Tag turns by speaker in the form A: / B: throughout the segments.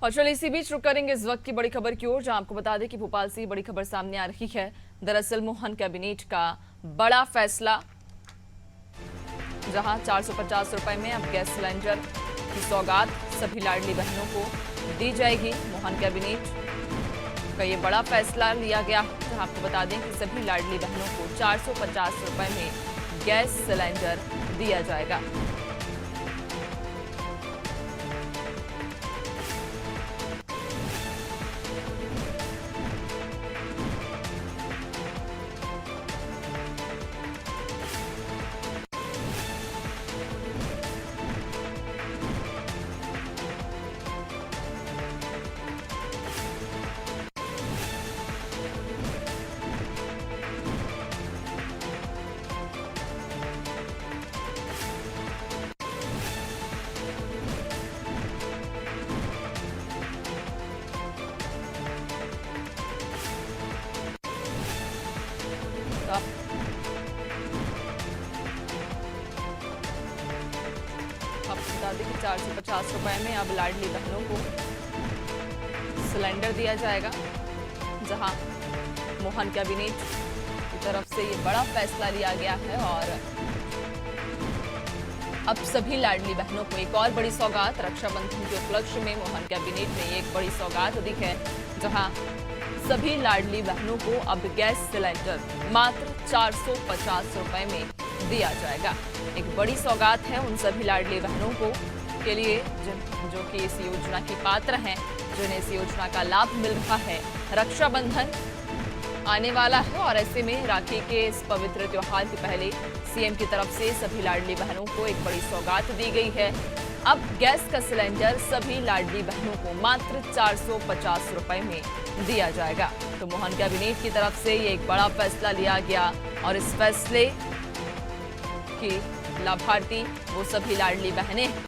A: और चलिए इसी बीच रुक करेंगे इस वक्त की बड़ी खबर की ओर, जहां आपको बता दें कि भोपाल से बड़ी खबर सामने आ रही है। दरअसल मोहन कैबिनेट का बड़ा फैसला, जहां 450 रुपए में अब गैस सिलेंडर की सौगात सभी लाडली बहनों को दी जाएगी। मोहन कैबिनेट का ये बड़ा फैसला लिया गया, जहां आपको बता दें कि सभी लाडली बहनों को 450 रुपए में गैस सिलेंडर दिया जाएगा। आपको बता दें कि 450 रुपए में अब लाडली बहनों को सिलेंडर दिया जाएगा, जहां मोहन कैबिनेट की तरफ से ये बड़ा फैसला लिया गया है। और अब सभी लाडली बहनों को एक और बड़ी सौगात, रक्षाबंधन के उपलक्ष्य में मोहन कैबिनेट ने एक बड़ी सौगात दी है, जहां सभी लाडली बहनों को अब गैस सिलेंडर मात्र 450 रुपए में दिया जाएगा। एक बड़ी सौगात है उन सभी लाडली बहनों को के लिए जो कि इस योजना की पात्र हैं, जिन्हें इस योजना का लाभ मिल रहा है। रक्षाबंधन आने वाला है और ऐसे में राखी के इस पवित्र त्योहार के पहले सीएम की तरफ से सभी लाडली बहनों को एक बड़ी सौगात दी गई है। अब गैस का सिलेंडर सभी लाडली बहनों को मात्र 450 रुपए में दिया जाएगा। तो मोहन कैबिनेट की तरफ से ये एक बड़ा फैसला लिया गया और इस फैसले की लाभार्थी वो सभी लाडली बहनें हैं।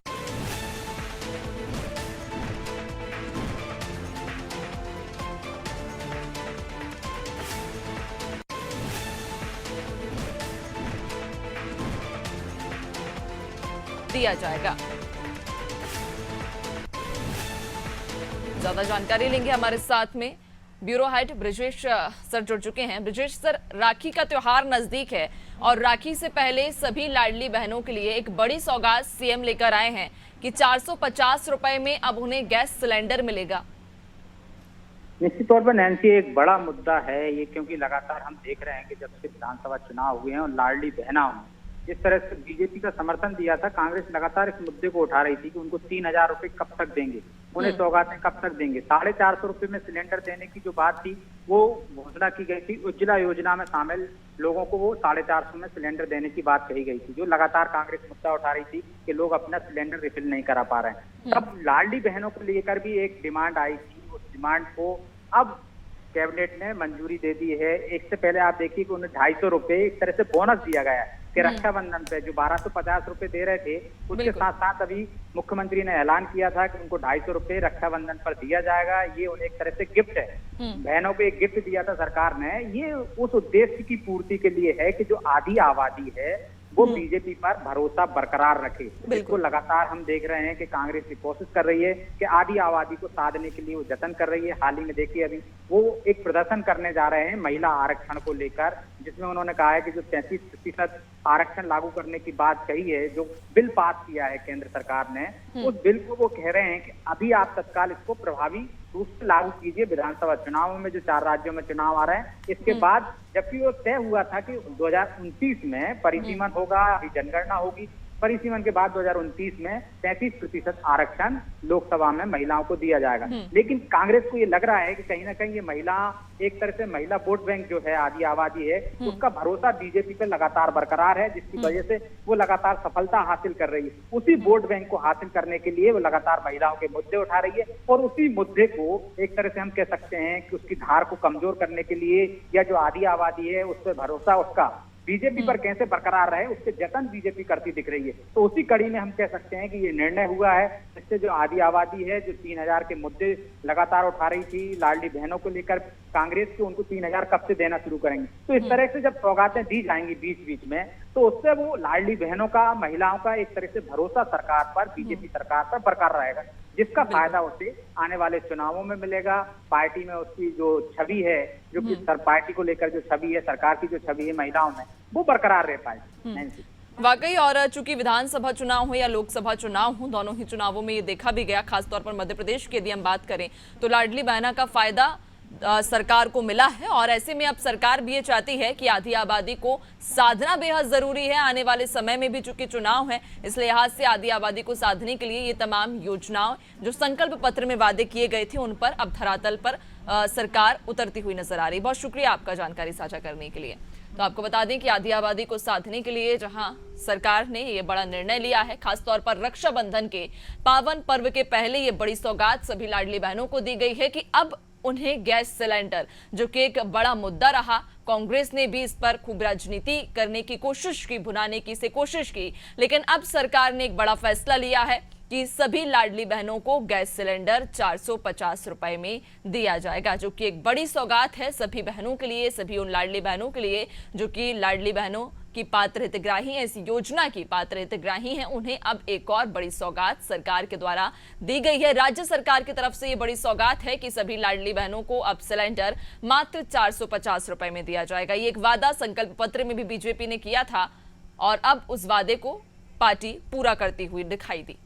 A: दिया जाएगा। ज्यादा जानकारी लेंगे, हमारे साथ में ब्यूरो हेड ब्रिजेश सर जुड़ चुके हैं। ब्रिजेश सर, राखी का त्योहार नजदीक है और राखी से पहले सभी लाडली बहनों के लिए एक बड़ी सौगात सीएम लेकर आए हैं कि 450 रुपए में अब उन्हें गैस सिलेंडर मिलेगा।
B: निश्चित तौर पर नैन्सी, एक बड़ा मुद्दा है ये, क्योंकि लगातार हम देख रहे हैं कि जब से विधानसभा चुनाव हुए हैं और लाडली बहना जिस तरह से बीजेपी का समर्थन दिया था, कांग्रेस लगातार इस मुद्दे को उठा रही थी कि उनको 3000 रुपए कब तक देंगे, उन्हें सौगातें कब तक देंगे। 450 रुपए में सिलेंडर देने की जो बात थी वो घोषणा की गई थी। उज्ज्वला योजना में शामिल लोगों को वो 450 में सिलेंडर देने की बात कही गई थी, जो लगातार कांग्रेस मुद्दा उठा रही थी कि लोग अपना सिलेंडर रिफिल नहीं करा पा रहे हैं। तब लाडली बहनों को लेकर भी एक डिमांड आई थी, उस डिमांड को अब कैबिनेट ने मंजूरी दे दी है। इससे पहले आप देखिए कि उन्हें 250 रुपए एक तरह से बोनस दिया गया है कि रक्षाबंधन पे जो 1250 रुपए दे रहे थे, उसके साथ साथ अभी मुख्यमंत्री ने ऐलान किया था कि उनको 250 रुपए रक्षाबंधन पर दिया जाएगा। ये उन्हें एक तरह से गिफ्ट है, बहनों को एक गिफ्ट दिया था सरकार ने। ये उस उद्देश्य की पूर्ति के लिए है कि जो आधी आबादी है वो बीजेपी पर भरोसा बरकरार रखे। इसको लगातार हम देख रहे हैं कि कांग्रेस की कोशिश कर रही है कि आधी आबादी को साधने के लिए वो जतन कर रही है। हाल ही में देखिए अभी वो एक प्रदर्शन करने जा रहे हैं महिला आरक्षण को लेकर, जिसमें उन्होंने कहा है कि जो 33% आरक्षण लागू करने की बात कही है, जो बिल पास किया है केंद्र सरकार ने, उस बिल को वो कह रहे हैं कि अभी आप तत्काल इसको प्रभावी रूप से लागू कीजिए। विधानसभा चुनाव में जो 4 राज्यों में चुनाव आ रहे हैं, इसके बाद, जबकि वो तय हुआ था कि 2029 में परिसीमन होगा, अभी जनगणना होगी, परिसीमन के बाद 2029 में 33% आरक्षण लोकसभा में महिलाओं को दिया जाएगा। लेकिन कांग्रेस को ये लग रहा है कि कहीं ना कहीं ये महिला, एक तरह से महिला वोट बैंक जो है, आधी आबादी है, उसका भरोसा बीजेपी पर लगातार बरकरार है, जिसकी वजह से वो लगातार सफलता हासिल कर रही है। उसी वोट बैंक को हासिल करने के लिए वो लगातार महिलाओं के मुद्दे उठा रही है और उसी मुद्दे को एक तरह से हम कह सकते हैं कि उसकी धार को कमजोर करने के लिए, या जो आधी आबादी है उस पर भरोसा उसका बीजेपी पर कैसे बरकरार रहे, उसके जतन बीजेपी करती दिख रही है। तो उसी कड़ी में हम कह सकते हैं कि ये निर्णय हुआ है, जिससे जो आधी आबादी है, जो 3000 के मुद्दे लगातार उठा रही थी लाडली बहनों को लेकर कांग्रेस के, उनको 3000 कब से देना शुरू करेंगे। तो इस तरह से जब सौगातें दी जाएंगी बीच बीच में, तो उससे वो लाडली बहनों का, महिलाओं का एक तरह से भरोसा सरकार पर, बीजेपी सरकार पर बरकरार रहेगा। जिसका फायदा उसे आने वाले चुनावों में मिलेगा। पार्टी में उसकी जो छवि है, जो कि पार्टी को लेकर जो छवि है, सरकार की जो छवि है महिलाओं में, वो बरकरार रह पाएगी। नैन्सी,
A: वाकई, और चूंकि विधानसभा चुनाव हो या लोकसभा चुनाव हो, दोनों ही चुनावों में ये देखा भी गया, खासतौर पर मध्य प्रदेश की यदि हम बात करें तो लाडली बहना का फायदा सरकार को मिला है। और ऐसे में अब सरकार भी ये चाहती है कि आधी आबादी को साधना बेहद जरूरी है। आने वाले समय में भी चूंकि चुनाव है, इस लिहाज से आधी आबादी को साधने के लिए ये तमाम योजनाओं जो संकल्प पत्र में वादे किए गए थे, उन पर अब धरातल पर सरकार उतरती हुई नजर आ रही है। बहुत शुक्रिया आपका जानकारी साझा करने के लिए। तो आपको बता दें कि आधी आबादी को साधने के लिए जहां सरकार ने ये बड़ा निर्णय लिया है, खासतौर पर रक्षाबंधन के पावन पर्व के पहले ये बड़ी सौगात सभी लाडली बहनों को दी गई है कि अब उन्हें गैस सिलेंडर, जो कि एक बड़ा मुद्दा रहा, कांग्रेस ने भी इस पर खूब राजनीति करने की कोशिश की, भुनाने की से कोशिश की, लेकिन अब सरकार ने एक बड़ा फैसला लिया है कि सभी लाडली बहनों को गैस सिलेंडर 450 रुपए में दिया जाएगा, जो कि एक बड़ी सौगात है सभी बहनों के लिए, सभी उन लाडली बहनों के लिए जो कि लाडली बहनों की पात्र हितग्राही हैं, इस योजना की पात्र हितग्राही हैं। उन्हें अब एक और बड़ी सौगात सरकार के द्वारा दी गई है। राज्य सरकार की तरफ से ये बड़ी सौगात है कि सभी लाडली बहनों को अब सिलेंडर मात्र 450 रुपए में दिया जाएगा। ये एक वादा संकल्प पत्र में भी बीजेपी ने किया था और अब उस वादे को पार्टी पूरा करती हुई दिखाई दी।